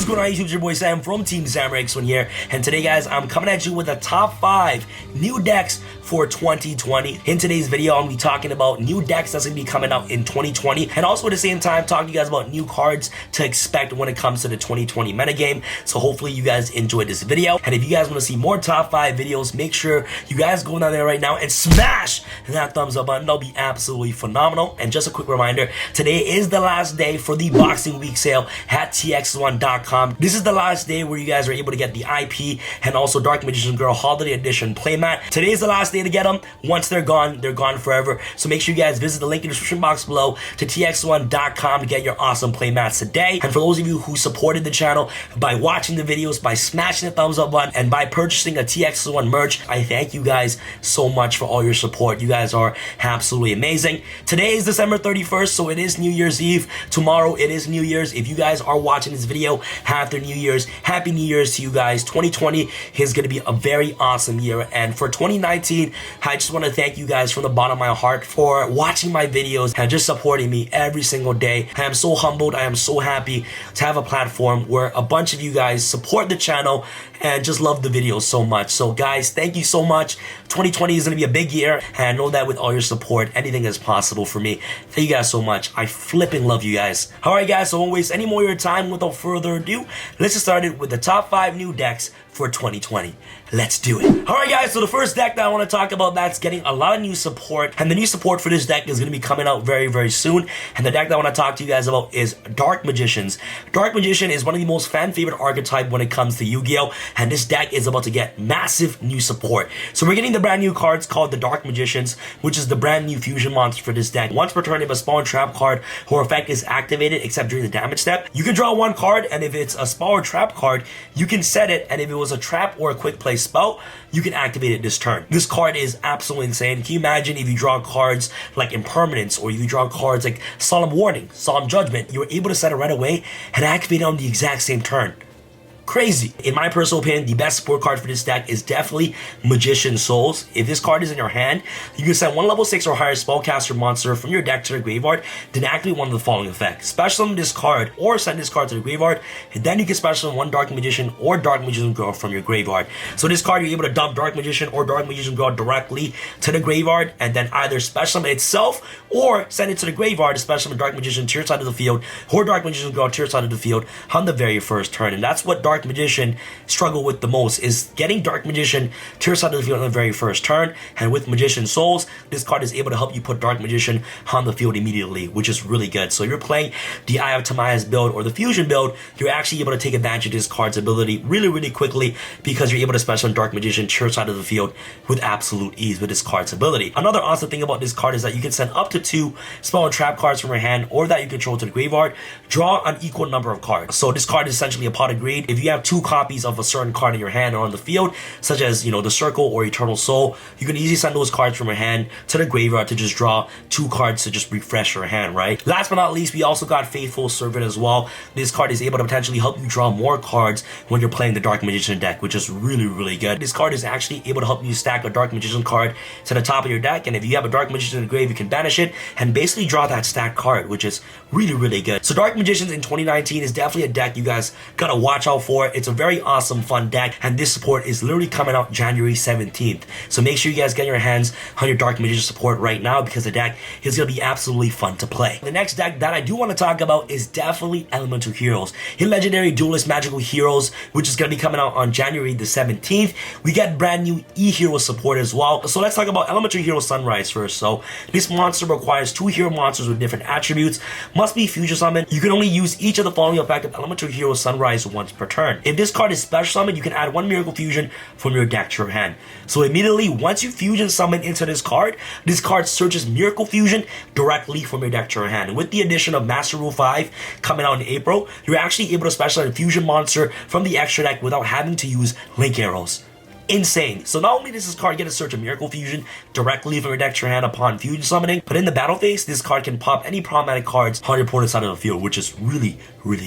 What's going on YouTube? It's your boy Sam from Team Samurai X1 here, and today guys I'm coming at you with the top 5 new decks for 2020. In today's video I'm going to be talking about new decks that's going to be coming out in 2020, and also at the same time talking to you guys about new cards to expect when it comes to the 2020 metagame. So hopefully you guys enjoyed this video, and if you guys want to see more top 5 videos, make sure you guys go down there right now and smash that thumbs up button. That'll be absolutely phenomenal. And just a quick reminder, today is the last day for the Boxing Week sale at tx1.com. This is the last day where you guys are able to get the IP and also Dark Magician Girl Holiday Edition playmat. Today is the last day to get them. Once they're gone forever. So make sure you guys visit the link in the description box below to tx1.com to get your awesome playmats today. And for those of you who supported the channel by watching the videos, by smashing the thumbs up button, and by purchasing a TX1 merch, I thank you guys so much for all your support. You guys are absolutely amazing. Today is December 31st, so it is New Year's Eve. Tomorrow it is New Year's. If you guys are watching this video after New Year's, Happy New Year's to you guys. 2020 is going to be a very awesome year, and for 2019, I just want to thank you guys from the bottom of my heart for watching my videos and just supporting me every single day. I am so humbled. I am so happy to have a platform where a bunch of you guys support the channel and just love the videos so much. So guys, thank you so much. 2020 is going to be a big year, and I know that with all your support, anything is possible for me. Thank you guys so much. I flipping love you guys. Alright guys, so I won't waste any more of your time. Without further ado, let's get started with the top 5 new decks for 2020. Let's do it. Alright guys, so the first deck that I want to talk about that's getting a lot of new support, and the new support for this deck is going to be coming out very soon, and the deck that I want to talk to you guys about is Dark Magicians. Dark Magician is one of the most fan favorite archetype when it comes to Yu-Gi-Oh, and this deck is about to get massive new support. So we're getting the brand new cards called the Dark Magicians, which is the brand new fusion monster for this deck. Once per turn, if a spawn trap card or effect is activated except during the damage step, you can draw one card, and if it's a spawn or trap card, you can set it, and if it was a trap or a quick play spell, you can activate it this turn. This card is absolutely insane. Can you imagine if you draw cards like Impermanence, or if you draw cards like Solemn Warning, Solemn Judgment, you were able to set it right away and activate it on the exact same turn? Crazy. In my personal opinion, the best support card for this deck is definitely Magician Souls. If this card is in your hand, you can send one level 6 or higher spellcaster monster from your deck to the graveyard, then activate one of the following effects. Special summon this card or send this card to the graveyard, and then you can special summon one Dark Magician or Dark Magician Girl from your graveyard. So this card, you're able to dump Dark Magician or Dark Magician Girl directly to the graveyard, and then either special summon itself or send it to the graveyard to special summon Dark Magician to your side of the field, or Dark Magician Girl to your side of the field on the very first turn. And that's what Dark Magician struggle with the most, is getting Dark Magician to your side of the field on the very first turn. And with Magician Souls, this card is able to help you put Dark Magician on the field immediately, which is really good. So if you're playing the Eye of Timaeus build or the Fusion build, you're actually able to take advantage of this card's ability really quickly, because you're able to special Dark Magician to your side of the field with absolute ease with this card's ability. Another awesome thing about this card is that you can send up to 2 spell and trap cards from your hand or that you control to the graveyard, draw an equal number of cards. So this card is essentially a pot of greed. If you have 2 copies of a certain card in your hand or on the field, such as, you know, the Circle or Eternal Soul, you can easily send those cards from your hand to the graveyard to just draw 2 cards to just refresh your hand, right? Last but not least, we also got Faithful Servant as well. This card is able to potentially help you draw more cards when you're playing the Dark Magician deck, which is really good. This card is actually able to help you stack a Dark Magician card to the top of your deck, and if you have a Dark Magician in the grave, you can banish it and basically draw that stacked card, which is really good. So Dark Magicians in 2019 is definitely a deck you guys gotta watch out for. It's a very awesome, fun deck, and this support is literally coming out January 17th. So make sure you guys get your hands on your Dark Magician support right now, because the deck is going to be absolutely fun to play. The next deck that I do want to talk about is definitely Elemental Heroes. In Legendary Duelist Magical Heroes, which is going to be coming out on January the 17th, we get brand new E-Hero support as well. So let's talk about Elemental Hero Sunrise first. So this monster requires 2 hero monsters with different attributes, must be fusion summoned. You can only use each of the following effect of Elemental Hero Sunrise once per turn. If this card is special summoned, you can add 1 Miracle Fusion from your deck to your hand. So immediately, once you fusion summon into this card searches Miracle Fusion directly from your deck to your hand. And with the addition of Master Rule 5 coming out in April, you're actually able to special summon a fusion monster from the extra deck without having to use link arrows. Insane. So not only does this card get a search of Miracle Fusion directly from your deck to your hand upon fusion summoning, but in the battle phase, this card can pop any problematic cards on your opponent's side of the field, which is really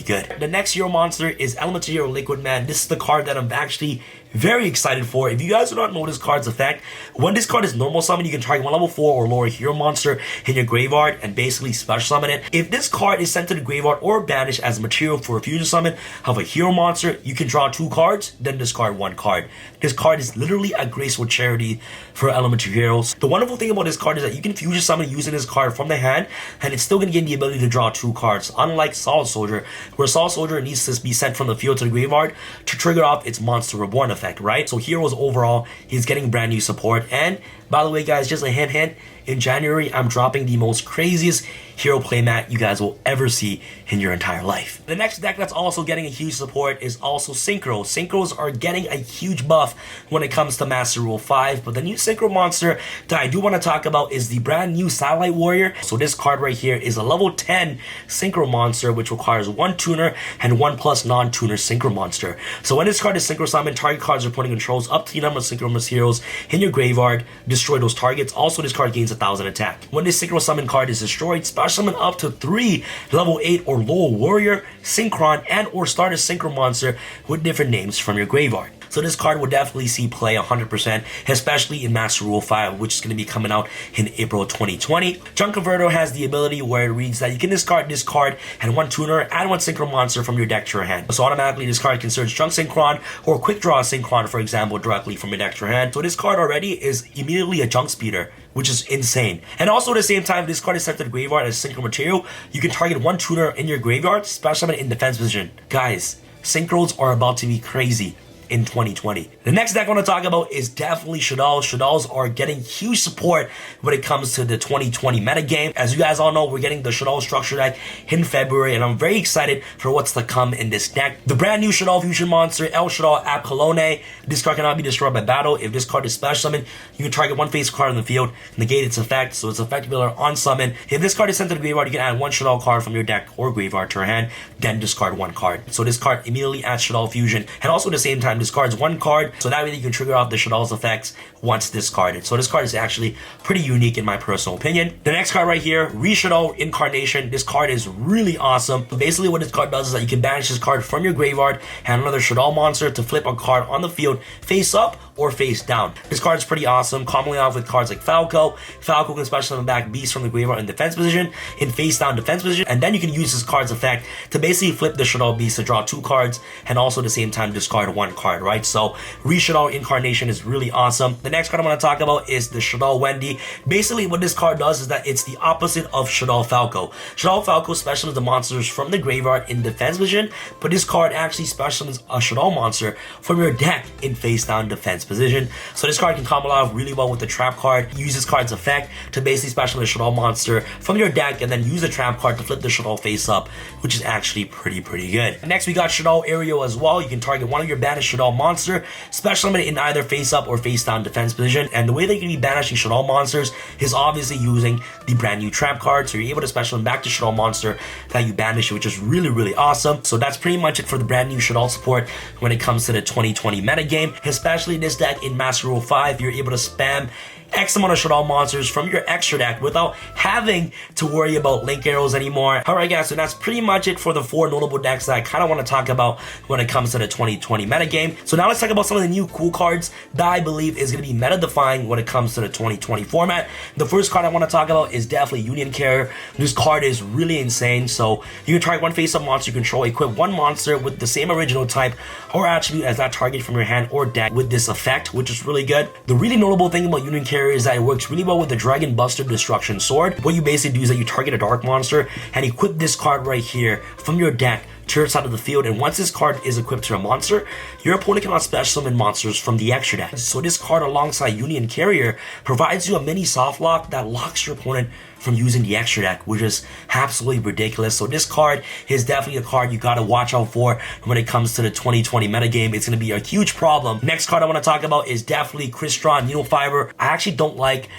good. The next hero monster is Elemental Hero Liquid Man. This is the card that I'm actually very excited for. If you guys do not know this card's effect, when this card is normal summon, you can target one level 4 or lower hero monster in your graveyard and basically special summon it. If this card is sent to the graveyard or banished as material for a fusion summon of a hero monster, you can draw 2 cards, then discard 1 card. This card is literally a graceful charity for elemental heroes. The wonderful thing about this card is that you can fusion summon using this card from the hand, and it's still going to give you the ability to draw 2 cards, unlike Solid Soldier, where Solid Soldier needs to be sent from the field to the graveyard to trigger off its Monster Reborn effect, right? So Heroes overall, he's getting brand new support. And by the way, guys, just a hint, in January, I'm dropping the most craziest hero playmat you guys will ever see in your entire life. The next deck that's also getting a huge support is also Synchro. Synchros are getting a huge buff when it comes to Master Rule 5, but the new Synchro monster that I do want to talk about is the brand new Satellite Warrior. So this card right here is a level 10 Synchro monster, which requires 1 tuner and 1+ non-tuner Synchro monster. So when this card is Synchro summoned, target cards reporting controls up to the number of Synchro heroes in your graveyard, destroy those targets. Also, this card gains 1000 attack. When this Synchro summon card is destroyed, special summon up to 3 level 8 or lower warrior, synchron, and or start a Synchro monster with different names from your graveyard. So this card will definitely see play 100%, especially in Master Rule 5, which is going to be coming out in April 2020. Junk Converter has the ability where it reads that you can discard this card and 1 tuner, add 1 Synchro monster from your deck to your hand. So automatically this card can search Junk Synchron or Quick Draw Synchron, for example, directly from your deck to your hand. So this card already is immediately a Junk Speeder, which is insane. And also at the same time, this card is sent to the graveyard as Synchro material. You can target 1 tuner in your graveyard, special summon in defense position. Guys, Synchros are about to be crazy in 2020. The next deck I want to talk about is definitely Shaddoll. Shaddolls are getting huge support when it comes to the 2020 metagame. As you guys all know, we're getting the Shaddoll structure deck in February, and I'm very excited for what's to come in this deck. The brand new Shaddoll fusion monster, El Shaddoll Ab Colone. This card cannot be destroyed by battle. If this card is special summoned, you can target 1 face card in the field, negate its effect, so it's effectively on summon. If this card is sent to the graveyard, you can add 1 Shaddoll card from your deck or graveyard to your hand, then discard 1 card. So this card immediately adds Shaddoll fusion, and also at the same time discards 1 card, so that way you can trigger off the Shaddoll's effects once discarded. So this card is actually pretty unique in my personal opinion. The next card right here, Shaddoll Incarnation. This card is really awesome. Basically what this card does is that you can banish this card from your graveyard and another Shaddoll monster to flip a card on the field face up or face down. This card is pretty awesome, commonly off with cards like Falco. Falco can special summon back beasts from the graveyard in defense position, in face down defense position, and then you can use this card's effect to basically flip the Shaddoll beast to draw 2 cards and also at the same time discard 1 card, right? So Shaddoll Incarnation is really awesome. The next card I want to talk about is the Shaddoll Wendy. Basically what this card does is that it's the opposite of Shaddoll Falco. Shaddoll Falco special summons the monsters from the graveyard in defense position, but this card actually special summons a Shaddoll monster from your deck in face down defense position. So this card can combo off really well with the trap card. Use this card's effect to basically special summon a Shaddoll monster from your deck and then use the trap card to flip the Shaddoll face up, which is actually pretty good. Next we got Shaddoll Aerial as well. You can target 1 of your banished Shaddoll monster, special summon it in either face up or face down defense position, and the way that you can be banishing Shaddoll monsters is obviously using the brand new trap card, so you're able to special summon back to Shaddoll monster that you banished, which is really awesome. So that's pretty much it for the brand new Shaddoll support when it comes to the 2020 metagame. Especially this deck in Master Rule 5, you're able to spam X amount of Shaddoll monsters from your extra deck without having to worry about link arrows anymore. Alright guys, so that's pretty much it for the 4 notable decks that I kind of want to talk about when it comes to the 2020 metagame. So now let's talk about some of the new cool cards that I believe is going to be meta-defying when it comes to the 2020 format. The first card I want to talk about is definitely Union Carrier. This card is really insane. So you can target 1 face-up monster you control, equip 1 monster with the same original type or attribute as that target from your hand or deck with this effect, which is really good. The really notable thing about Union Carrier is that it works really well with the Dragon Buster Destruction Sword. What you basically do is that you target a dark monster and equip this card right here from your deck to your side of the field, and once this card is equipped to a monster, your opponent cannot special summon monsters from the extra deck. So this card alongside Union Carrier provides you a mini soft lock that locks your opponent from using the extra deck, which is absolutely ridiculous. So this card is definitely a card you gotta watch out for when it comes to the 2020 metagame. It's gonna be a huge problem. Next card I want to talk about is definitely Crystron Needle Fiber. I actually don't like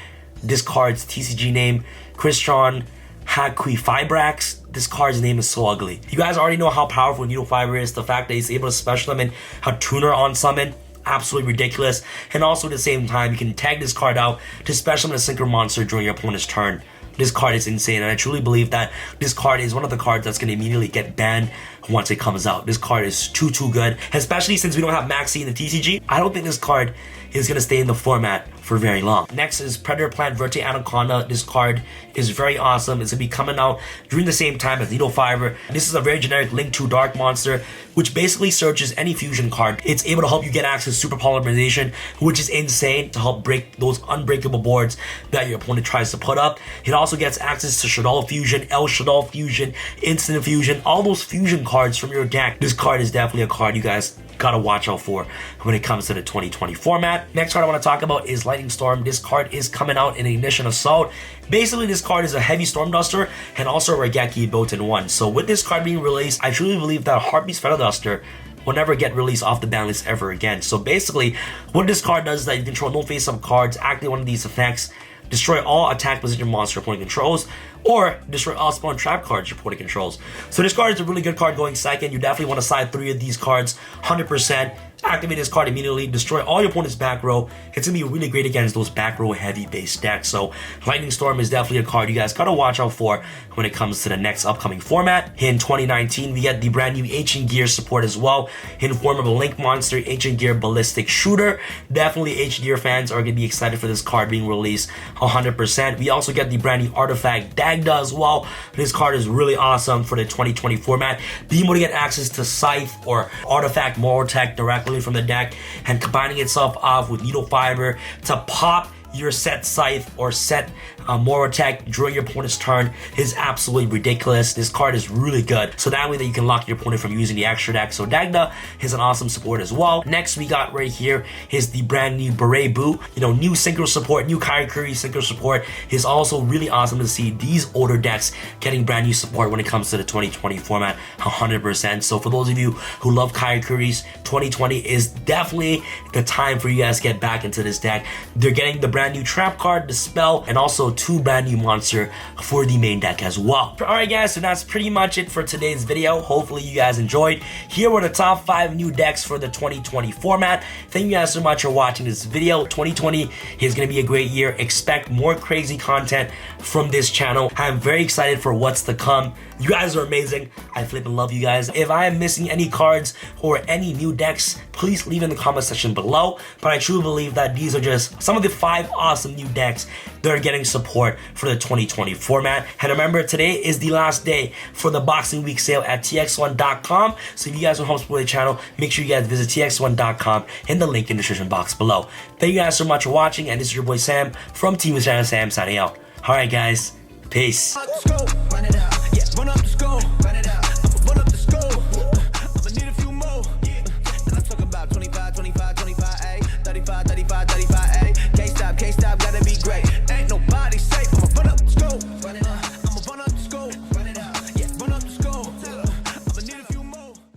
this card's TCG name, Crystron Haquifibrax. This card's name is so ugly. You guys already know how powerful Needle Fiber is. The fact that he's able to special summon a tuner on summon, absolutely ridiculous. And also at the same time, you can tag this card out to special summon a Synchro monster during your opponent's turn. This card is insane, and I truly believe that this card is one of the cards that's going to immediately get banned once it comes out. This card is too good, especially since we don't have Maxi in the TCG. I don't think this card is going to stay in the format for very long. Next is Predator Plant Verte Anaconda. This card is very awesome. It's going to be coming out during the same time as Needle Fiber. This is a very generic Link 2 Dark monster, which basically searches any fusion card. It's able to help you get access to super polymerization, which is insane, to help break those unbreakable boards that your opponent tries to put up. It also gets access to Shaddoll Fusion, El Shaddoll Fusion, Instant Fusion, all those fusion cards from your deck. This card is definitely a card you guys gotta watch out for when it comes to the 2020 format. Next card I want to talk about is Lightning Storm. This card is coming out in Ignition Assault. Basically, this card is a heavy Storm Duster and also a Regeki built in one. So with this card being released, I truly believe that Heartbeat's Feather Duster will never get released off the ban list ever again. So basically, what this card does is that you control no face-up cards, activate one of these effects, destroy all attack position monster your opponent controls, or destroy all spawn trap cards your opponent controls. So this card is a really good card going second. You definitely want to side 3 of these cards, 100%. Activate this card immediately, destroy all your opponent's back row. It's going to be really great against those back row heavy base decks. So Lightning Storm is definitely a card you guys got to watch out for when it comes to the next upcoming format. In 2019, we get the brand new Ancient Gear support as well, in form of a Link Monster, Ancient Gear Ballistic Shooter. Definitely Ancient Gear fans are going to be excited for this card being released 100%. We also get the brand new Artifact Dagda as well. This card is really awesome for the 2020 format. Being able to get access to Scythe or Artifact Morotech directly from the deck and combining itself off with Needle Fiber to pop your set Scythe or set Morotech during your opponent's turn is absolutely ridiculous. This card is really good, so that way that you can lock your opponent from using the extra deck. So Dagda is an awesome support as well. Next we got right here is the brand new Beret Boo. You know, new Synchro support, new Karakuri Synchro support is also really awesome to see these older decks getting brand new support when it comes to the 2020 format 100%. So for those of you who love Karakuris, 2020 is definitely the time for you guys to get back into this deck. They're getting the brand new Trap card, the Spell, and also 2 brand new monster for the main deck as well. Alright guys, so that's pretty much it for today's video. Hopefully you guys enjoyed. Here were the top 5 new decks for the 2020 format. Thank you guys so much for watching this video. 2020 is going to be a great year. Expect more crazy content from this channel. I'm very excited for what's to come. You guys are amazing. I flippin' love you guys. If I am missing any cards or any new decks, please leave in the comment section below. But I truly believe that these are just some of the 5 awesome new decks that are getting support for the 2020 format. And remember, today is the last day for the Boxing Week sale at tx1.com. So if you guys want to help support the channel, make sure you guys visit tx1.com in the link in the description box below. Thank you guys so much for watching, and this is your boy Sam from Team Sam signing out. Alright guys, peace.